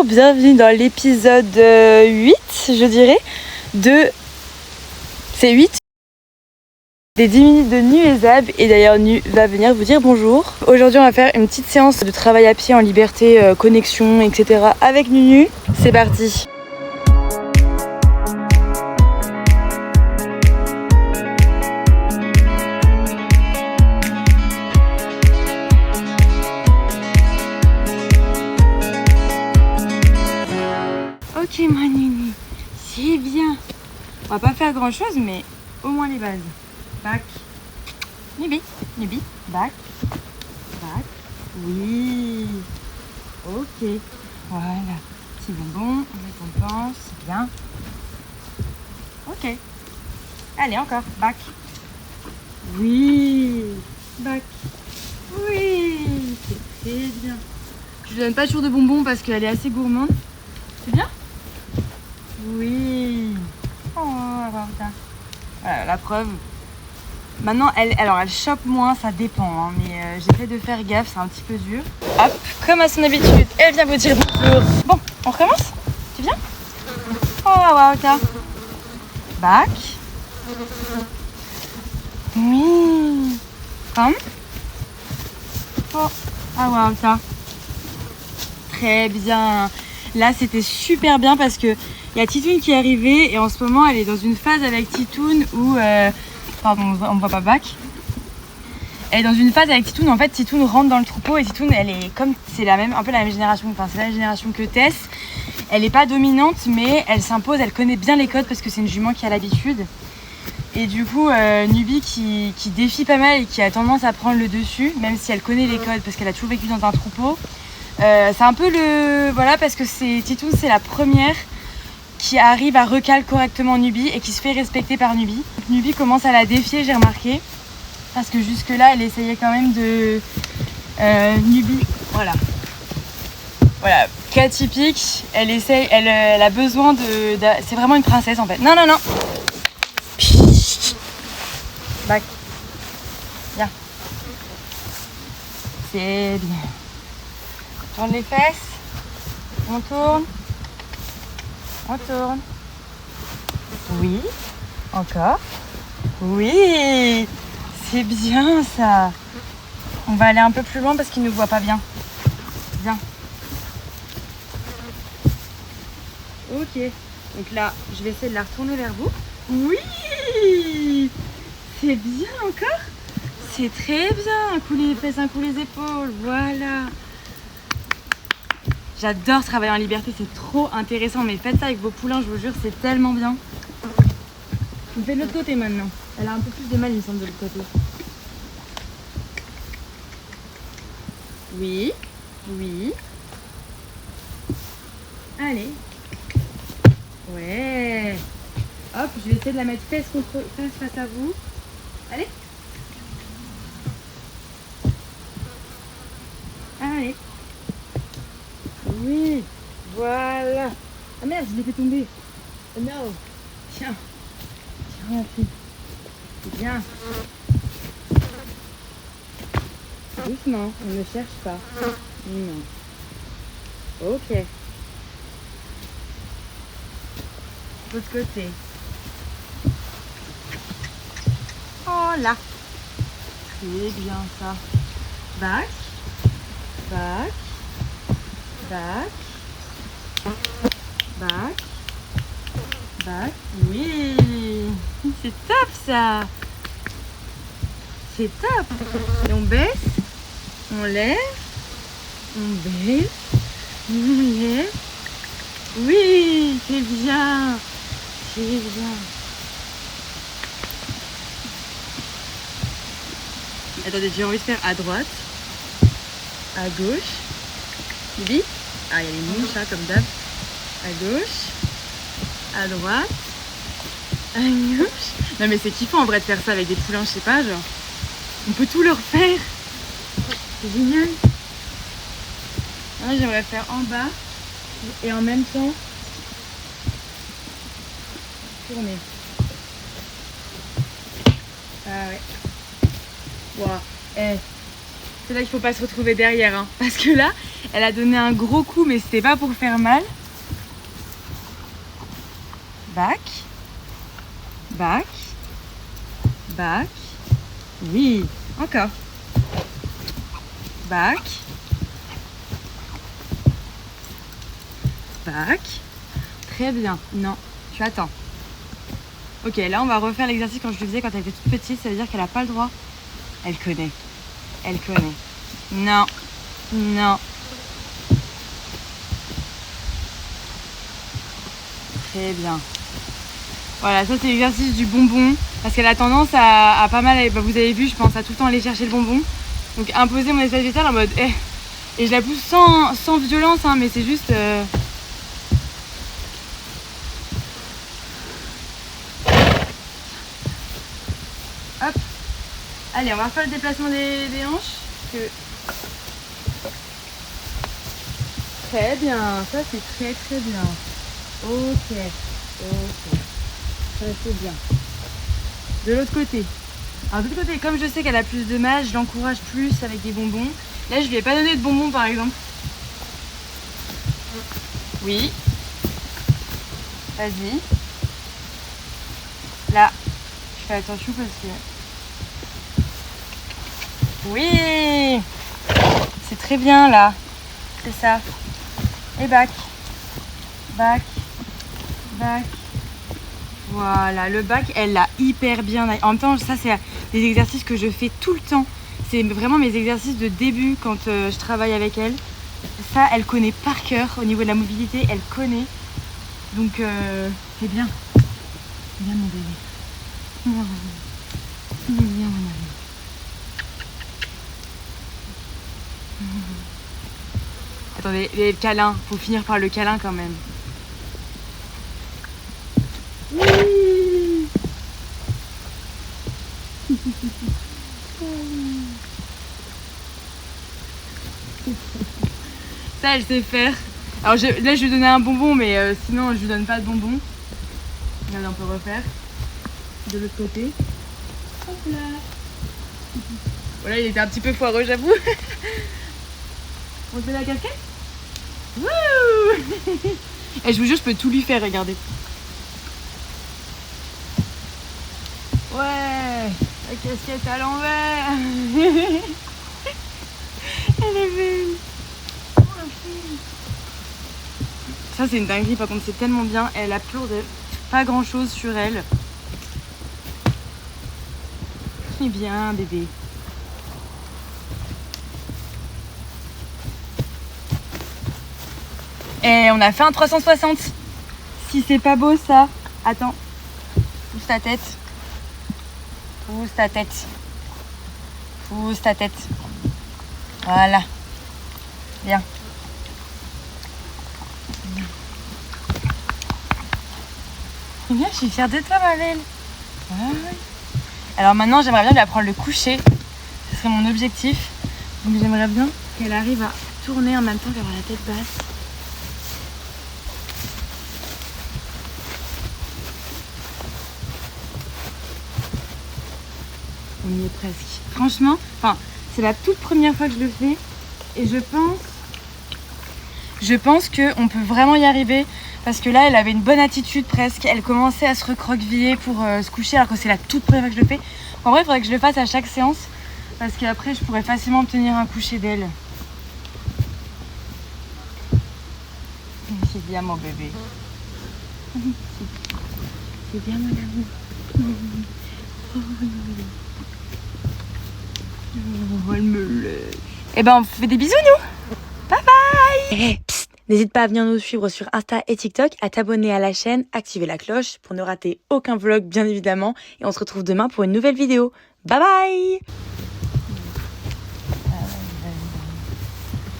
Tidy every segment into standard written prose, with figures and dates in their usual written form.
bienvenue dans l'épisode 8, je dirais, C'est 8 des 10 minutes de Nu et Zab, et d'ailleurs Nu va venir vous dire bonjour. Aujourd'hui on va faire une petite séance de travail à pied en liberté, connexion, etc. avec Nunu. C'est parti. Ok ma Nunu, c'est bien. On va pas faire grand chose mais au moins les bases. Back, Nubi, Nubi, back, back, oui, ok, voilà, petit bonbon, récompense, c'est bien, ok, allez encore, back, oui, back, oui, c'est très bien. Je lui donne pas toujours de bonbons parce qu'elle est assez gourmande, c'est bien, oui, oh, voilà, la preuve. Maintenant, elle chope moins, ça dépend, hein, mais j'essaie de faire gaffe, c'est un petit peu dur. Hop, comme à son habitude, elle vient vous dire bonjour. Bon, on recommence? Tu viens? Oh, wow, tiens. Back. Oui. Come. Oh, ah, wow, tiens. Très bien. Là, c'était super bien parce que il y a Titoun qui est arrivée et en ce moment, elle est dans une phase avec Titoun où... Pardon, on ne voit pas back. Elle est dans une phase avec Titoun. En fait, Titoun rentre dans le troupeau et Titoun, elle est comme c'est un peu la même génération. Enfin, c'est la génération que Tess. Elle n'est pas dominante, mais elle s'impose. Elle connaît bien les codes parce que c'est une jument qui a l'habitude. Et du coup, Nubi qui défie pas mal et qui a tendance à prendre le dessus, même si elle connaît les codes parce qu'elle a toujours vécu dans un troupeau. C'est un peu voilà, parce que Titoun, c'est la première qui arrive à recal correctement Nubi et qui se fait respecter par Nubi. Nubi commence à la défier, j'ai remarqué, parce que jusque là elle essayait quand même de Nubi, voilà, cas typique, elle a besoin c'est vraiment une princesse en fait. Non, back, viens, c'est bien, tourne les fesses, on tourne. On tourne. Oui. Encore. Oui. C'est bien ça. On va aller un peu plus loin parce qu'il ne voit pas bien. Viens. Ok. Donc là, je vais essayer de la retourner vers vous. Oui. C'est bien encore. C'est très bien. Un coup les fesses, un coup les épaules. Voilà. J'adore travailler en liberté, c'est trop intéressant, mais faites ça avec vos poulains, je vous jure, c'est tellement bien. On fait de l'autre côté maintenant. Elle a un peu plus de mal, il me semble, de l'autre côté. Oui, oui. Allez. Ouais. Hop, je vais essayer de la mettre fesse face à vous. Allez. Allez. Oui, voilà. Ah merde, je l'ai fait tomber. Oh non. Tiens. Tiens, ma fille. C'est bien. Doucement, on ne cherche pas. Non. Ok. L'autre côté. Oh là. C'est bien ça. Back. Back. Back, back, back, oui, c'est top ça, c'est top. Et on baisse, on lève, on baisse, on lève, oui, c'est bien, c'est bien. Attendez, j'ai envie de faire à droite, à gauche. Nubi. Ah, il y a les mouches, hein, comme d'hab. À gauche, à droite, à gauche. Non mais c'est kiffant en vrai de faire ça avec des poulains, je sais pas, genre. On peut tout leur faire. C'est génial. Moi j'aimerais faire en bas et en même temps tourner. Ah ouais. Wow. Eh. C'est là qu'il faut pas se retrouver derrière, hein. Parce que là, elle a donné un gros coup, mais c'était pas pour faire mal. Back. Back. Back. Oui, encore. Back. Back. Très bien. Non, tu attends. Ok, là on va refaire l'exercice quand je le faisais quand elle était toute petite. Ça veut dire qu'elle n'a pas le droit. Elle connaît. Elle connaît. Non. Non. Très bien. Voilà, ça c'est l'exercice du bonbon. Parce qu'elle a tendance à pas mal, vous avez vu, je pense, à tout le temps aller chercher le bonbon. Donc imposer mon espace végétal en mode et je la pousse sans violence, hein, mais c'est juste... Hop. Allez, on va refaire le déplacement des hanches. Que... Très bien, ça c'est très très bien. Ok, ok. Ça c'est bien. De l'autre côté. Alors de l'autre côté, comme je sais qu'elle a plus de mal, je l'encourage plus avec des bonbons. Là, je lui ai pas donné de bonbons par exemple. Oui. Vas-y. Là, je fais attention parce que... Oui. C'est très bien là. C'est ça. Et back. Back. Back. Voilà, le back, elle l'a hyper bien. En même temps, ça, c'est des exercices que je fais tout le temps. C'est vraiment mes exercices de début quand je travaille avec elle. Ça, elle connaît par cœur. Au niveau de la mobilité, elle connaît. Donc, c'est bien. Bien, mon bébé. Bien, mon bébé. Attendez, les câlins. Faut finir par le câlin quand même. Ça, elle sait faire. Alors là, je lui donnais un bonbon, mais sinon, je lui donne pas de bonbon. Là, on peut refaire. De l'autre côté. Hop là. Voilà, il était un petit peu foireux, j'avoue. On se met la casquette. Wouh. Et je vous jure, je peux tout lui faire, regardez. Ouais, la casquette à l'envers. Elle est belle. Ça c'est une dinguerie, par contre c'est tellement bien. Elle a pas grand chose sur elle. C'est bien bébé. Et on a fait un 360. Si c'est pas beau ça. Attends. Pousse ta tête. Pousse ta tête. Pousse ta tête. Voilà. Bien. C'est bien, je suis fière de toi, ma belle. Ouais. Alors maintenant, j'aimerais bien lui apprendre le coucher. Ce serait mon objectif. Donc j'aimerais bien qu'elle arrive à tourner en même temps qu'avoir la tête basse. On y est presque. Franchement, c'est la toute première fois que je le fais. Et je pense qu'on peut vraiment y arriver. Parce que là, elle avait une bonne attitude presque. Elle commençait à se recroqueviller pour se coucher alors que c'est la toute première fois que je le fais. En vrai, il faudrait que je le fasse à chaque séance. Parce qu'après, je pourrais facilement obtenir un coucher d'elle. C'est bien mon bébé. C'est bien mon amour. Oh, elle me lèche. Eh ben, on fait des bisous, nous. Bye bye. Hey, psst, n'hésite pas à venir nous suivre sur Insta et TikTok, à t'abonner à la chaîne, activer la cloche pour ne rater aucun vlog, bien évidemment. Et on se retrouve demain pour une nouvelle vidéo. Bye bye.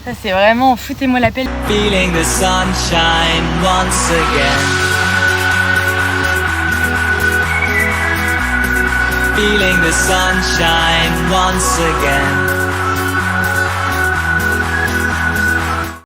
Ça, c'est vraiment foutez-moi la pelle. Feeling the sunshine once again. Feeling the sunshine once again.